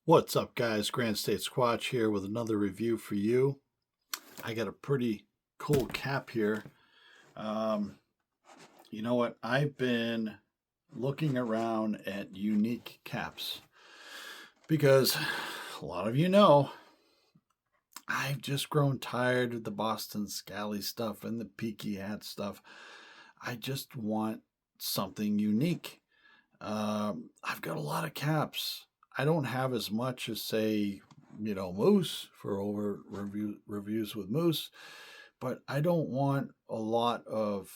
What's up, guys? Grand State Squatch here with another review for you. I got a pretty cool cap here. Um, you know what? I've been looking around at unique caps because a lot of you know I've just grown tired of the Boston Scally stuff and the peaky hat stuff. I just want something unique. I've got a lot of caps. I don't have as much as, say, Moose for over reviews with Moose, but I don't want a lot of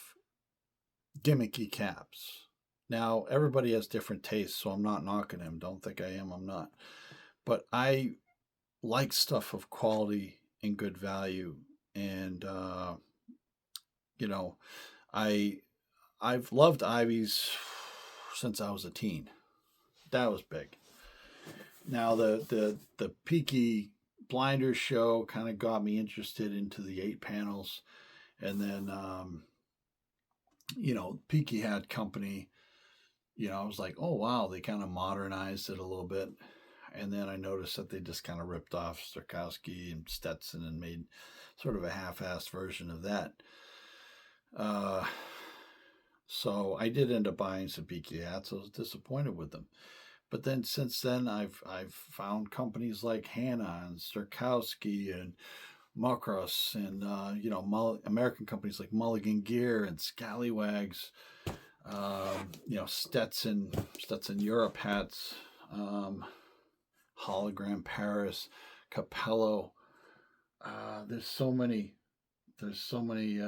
gimmicky caps. Now, everybody has different tastes, so I'm not knocking him. Don't think I am. I'm not. But I like stuff of quality and good value, and you know, I I've loved Ivies since I was a teen. That was big. Now the Peaky Blinders show kind of got me interested into the 8 panels, and then Peaky had company. I was like, oh wow, they kind of modernized it a little bit, and then I noticed that they just kind of ripped off Strakowski and Stetson and made sort of a half-assed version of that. Uh, so I did end up buying some Peaky hats. I was disappointed with them. But then since then, I've found companies like Hanna and Strakowski and Makros and American companies like Mulligan Gear and Scallywags, Stetson Europe hats, Hologram Paris, Capello. There's so many. There's so many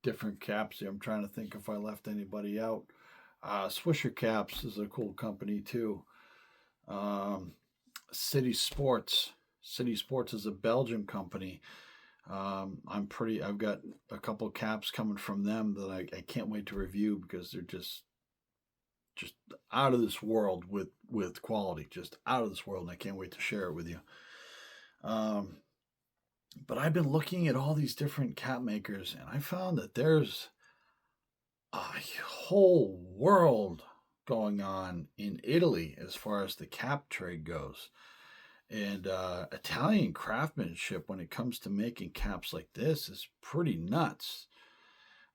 different caps here. I'm trying to think if I left anybody out. Swisher Caps is a cool company too. Um, City Sports. City Sports is a Belgian company. I've got a couple caps coming from them that I can't wait to review because they're just out of this world with quality, just out of this world, and I can't wait to share it with you. Um, but I've been looking at all these different cap makers, and I found that there's a whole world going on in Italy as far as the cap trade goes. And Italian craftsmanship when it comes to making caps like this is pretty nuts.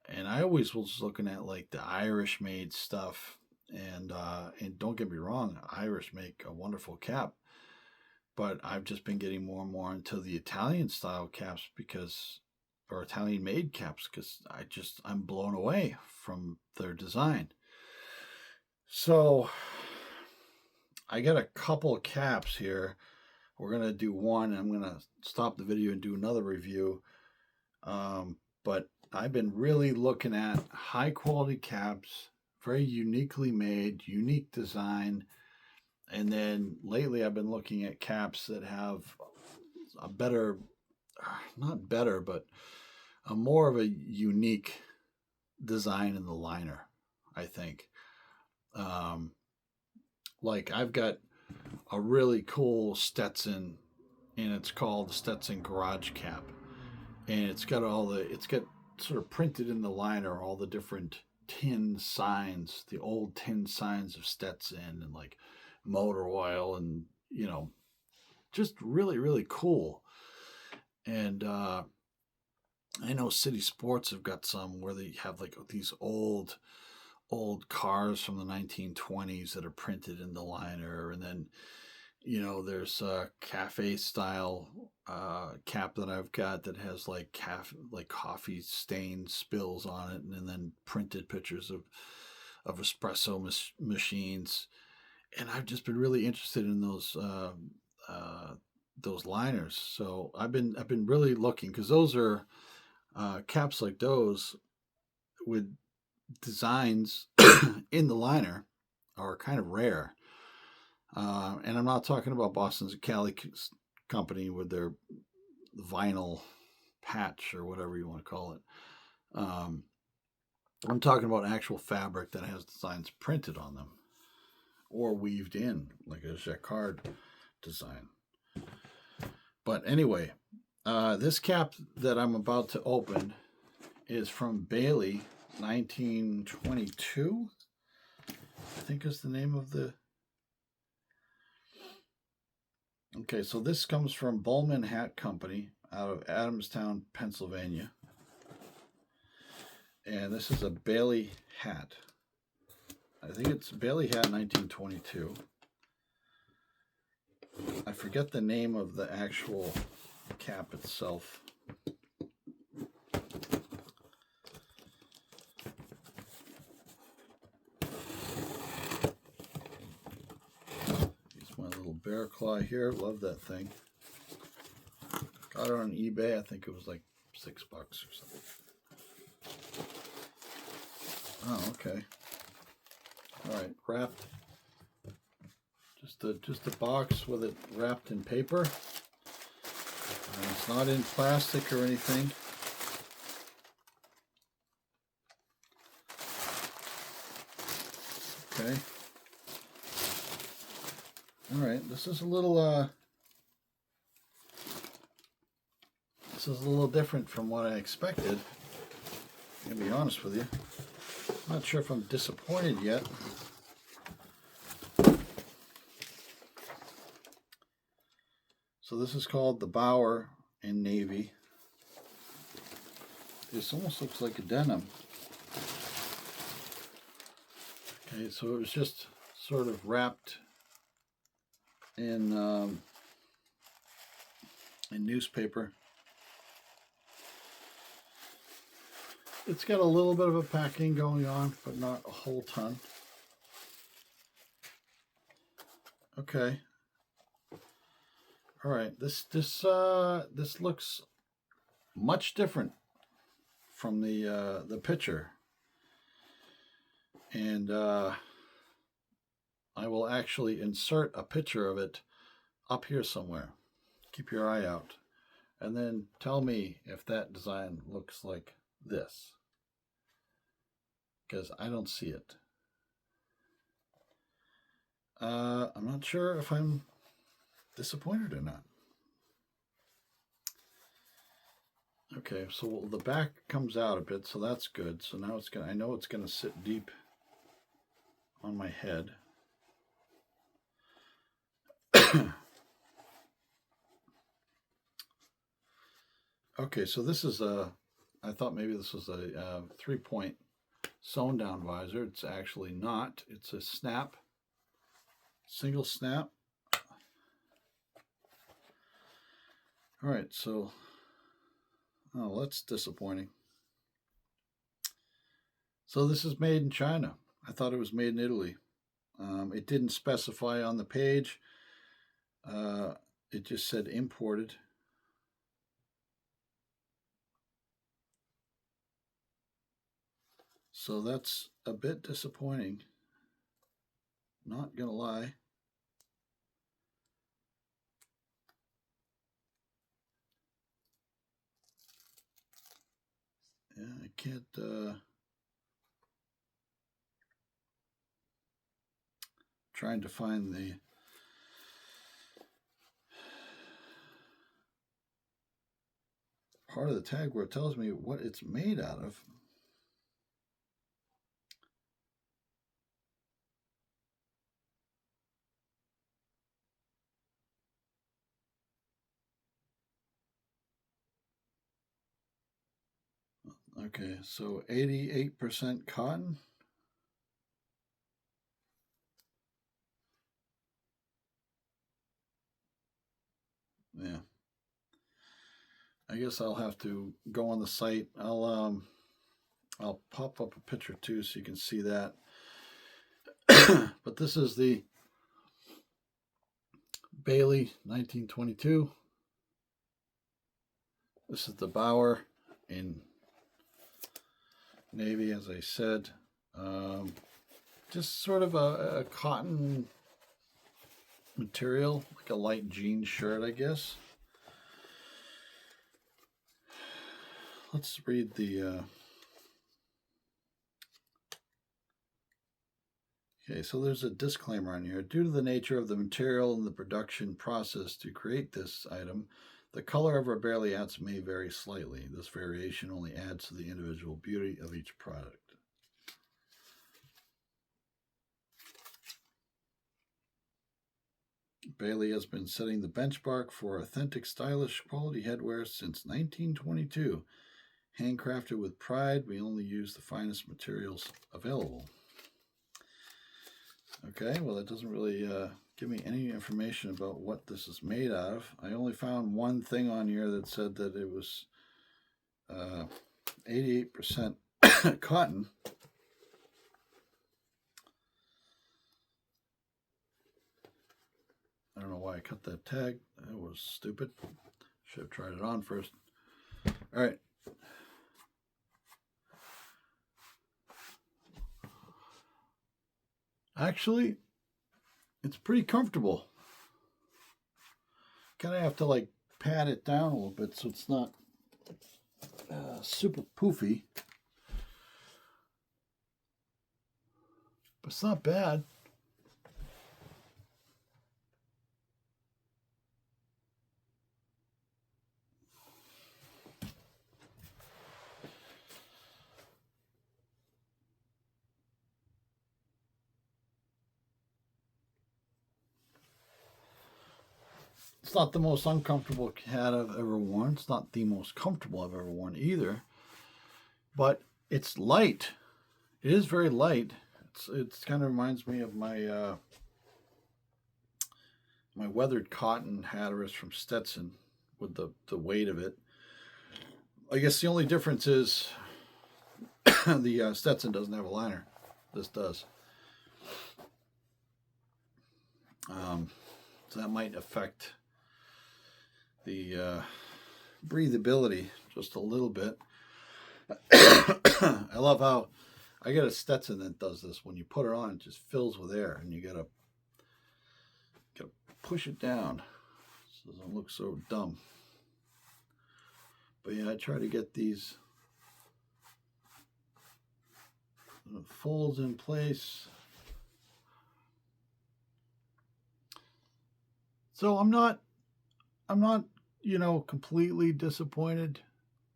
And I always was looking at like the Irish made stuff, and don't get me wrong, Irish make a wonderful cap. But I've just been getting more and more into the Italian style caps or Italian made caps, because I'm blown away from their design. So I got a couple of caps here. We're going to do one. I'm going to stop the video and do another review. But I've been really looking at high quality caps, very uniquely made, unique design. And then lately I've been looking at caps that have a better, not better, but a more of a unique design in the liner, I think. Like I've got a really cool Stetson, and it's called the Stetson Garage Cap, and it's got sort of printed in the liner all the different tin signs, the old tin signs of Stetson, and like motor oil, and just really really cool. And I know City Sports have got some where they have like these old cars from the 1920s that are printed in the liner. And then there's a cafe style cap that I've got that has like coffee stain spills on it, and then printed pictures of espresso machines. And I've just been really interested in those liners. So I've been really looking, because those are caps like those with designs in the liner are kind of rare. And I'm not talking about Boston's Cali company with their vinyl patch or whatever you want to call it. I'm talking about actual fabric that has designs printed on them or weaved in, like a jacquard design. But anyway, this cap that I'm about to open is from Bailey, 1922. I think is the name of the Okay, so this comes from Bowman Hat Company out of Adamstown, Pennsylvania. And this is a Bailey hat. I think it's Bailey hat 1922. I forget the name of the actual cap itself. Here's my little bear claw here. Love that thing. Got it on eBay. I think it was like $6 or something. Oh, okay. All right, wrapped. Just a box with it wrapped in paper. And it's not in plastic or anything. Okay. All right, this is a little different from what I expected. I'm gonna be honest with you. I'm not sure if I'm disappointed yet. So this is called the Bower in navy. This almost looks like a denim. Okay, so it was just sort of wrapped in newspaper. It's got a little bit of a packing going on, but not a whole ton. Okay. All right. This looks much different from the picture, and I will actually insert a picture of it up here somewhere. Keep your eye out, and then tell me if that design looks like this, because I don't see it. I'm not sure if I'm disappointed or not. Okay, so the back comes out a bit, so that's good. So now I know it's gonna sit deep on my head. Okay, so this is I thought maybe this was a 3-point sewn down visor. It's actually not. It's a snap, single snap. All right, so, oh, that's disappointing. So this is made in China. I thought it was made in Italy. It didn't specify on the page. It just said imported. So that's a bit disappointing. Not gonna lie. Yeah, I can't trying to find the part of the tag where it tells me what it's made out of. Okay, so 88% cotton. Yeah. I guess I'll have to go on the site. I'll pop up a picture too so you can see that. But this is the Bailey 1922. This is the Bower in navy, as I said. Just sort of a cotton material, like a light jean shirt, I guess. Let's read the okay, so there's a disclaimer on here. Due to the nature of the material and the production process to create this item, the color of our Bailey hats may vary slightly. This variation only adds to the individual beauty of each product. Bailey has been setting the benchmark for authentic, stylish, quality headwear since 1922. Handcrafted with pride, we only use the finest materials available. Okay, well, that doesn't really give me any information about what this is made out of. I only found one thing on here that said that it was 88% cotton. I don't know why I cut that tag. That was stupid. Should have tried it on first. All right. Actually, it's pretty comfortable. Kind of have to like pat it down a little bit so it's not super poofy. But it's not bad. It's not the most uncomfortable hat I've ever worn. It's not the most comfortable I've ever worn either. But it's light. It is very light. It kind of reminds me of my my weathered cotton Hatteras from Stetson with the weight of it. I guess the only difference is the Stetson doesn't have a liner. This does. So that might affect the breathability just a little bit. I love how I get a Stetson that does this. When you put it on, it just fills with air, and you gotta push it down so it doesn't look so dumb. But yeah, I try to get these folds in place. So I'm not, completely disappointed.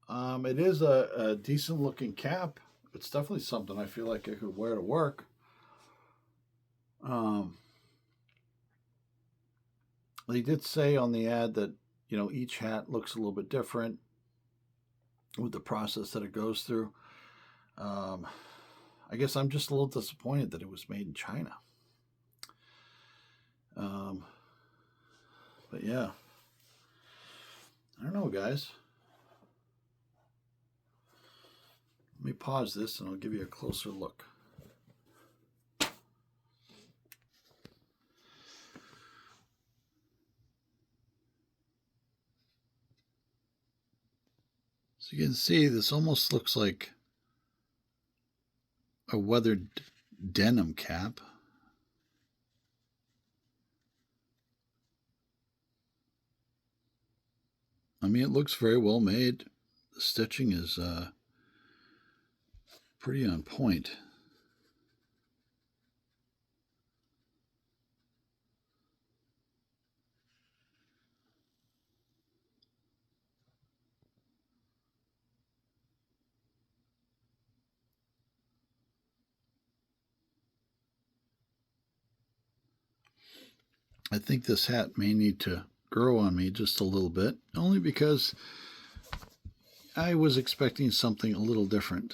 It is a decent looking cap. It's definitely something I feel like I could wear to work. They did say on the ad that, each hat looks a little bit different with the process that it goes through. I guess I'm just a little disappointed that it was made in China. But yeah, I don't know, guys. Let me pause this and I'll give you a closer look. So you can see this almost looks like a weathered denim cap. I mean, it looks very well made. The stitching is pretty on point. I think this hat may need to grow on me just a little bit, only because I was expecting something a little different.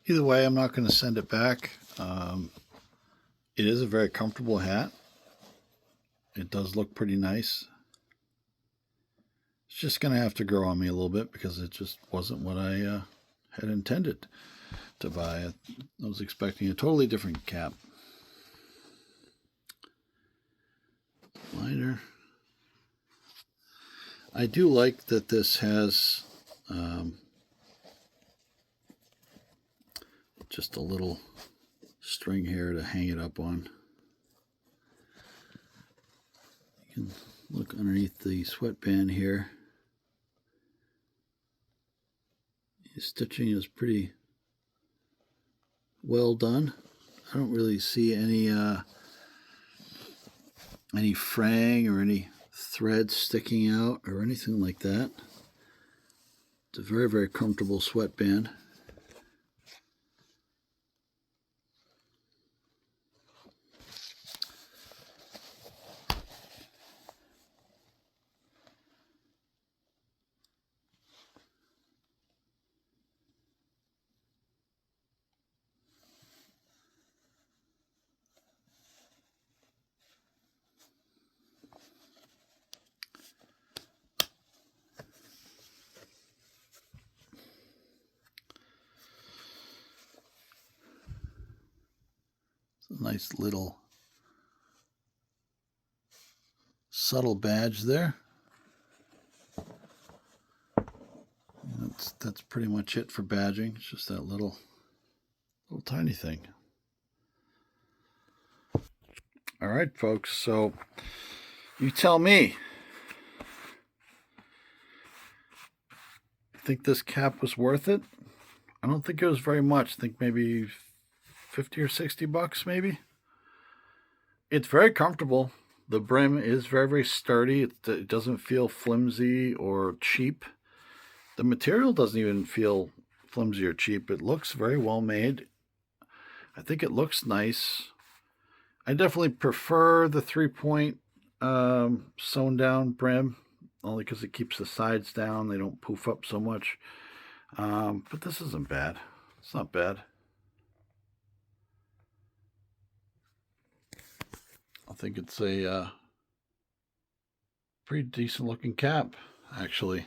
Either way, I'm not going to send it back. It is a very comfortable hat. It does look pretty nice. It's just going to have to grow on me a little bit because it just wasn't what I had intended to buy. I was expecting a totally different cap. Liner. I do like that this has just a little string here to hang it up on. You can look underneath the sweatband here. The stitching is pretty well done. I don't really see any fraying or any threads sticking out or anything like that. It's a very, very comfortable sweatband. It's a nice little subtle badge there. That's pretty much it for badging. It's just that little tiny thing. All right, folks. So you tell me. Think this cap was worth it? I don't think it was very much. I think maybe 50 or 60 bucks, maybe. It's very comfortable. The brim is very, very sturdy. It doesn't feel flimsy or cheap. The material doesn't even feel flimsy or cheap. It looks very well made. I think it looks nice. I definitely prefer the 3-point sewn down brim, only because it keeps the sides down. They don't poof up so much. But this isn't bad. It's not bad. I think it's a pretty decent looking cap, actually.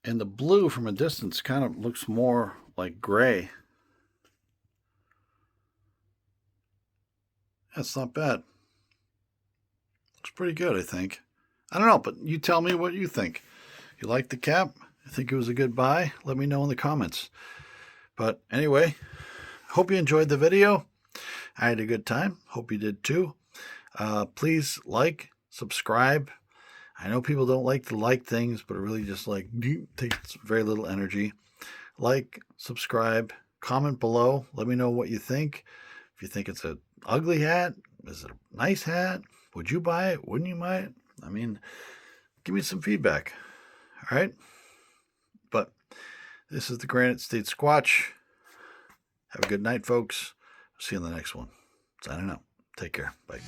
And the blue from a distance kind of looks more like gray. That's not bad. Looks pretty good, I think. I don't know, but you tell me what you think. You like the cap? I think it was a good buy. Let me know in the comments. But anyway, hope you enjoyed the video. I had a good time. Hope you did too. Please like, subscribe. I know people don't like to like things, but it really just takes very little energy. Like, subscribe, comment below. Let me know what you think. If you think it's an ugly hat, is it a nice hat? Would you buy it? Wouldn't you buy it? I mean, give me some feedback. All right? But this is the Granite State Squatch. Have a good night, folks. See you in the next one. Signing out. Take care. Bye.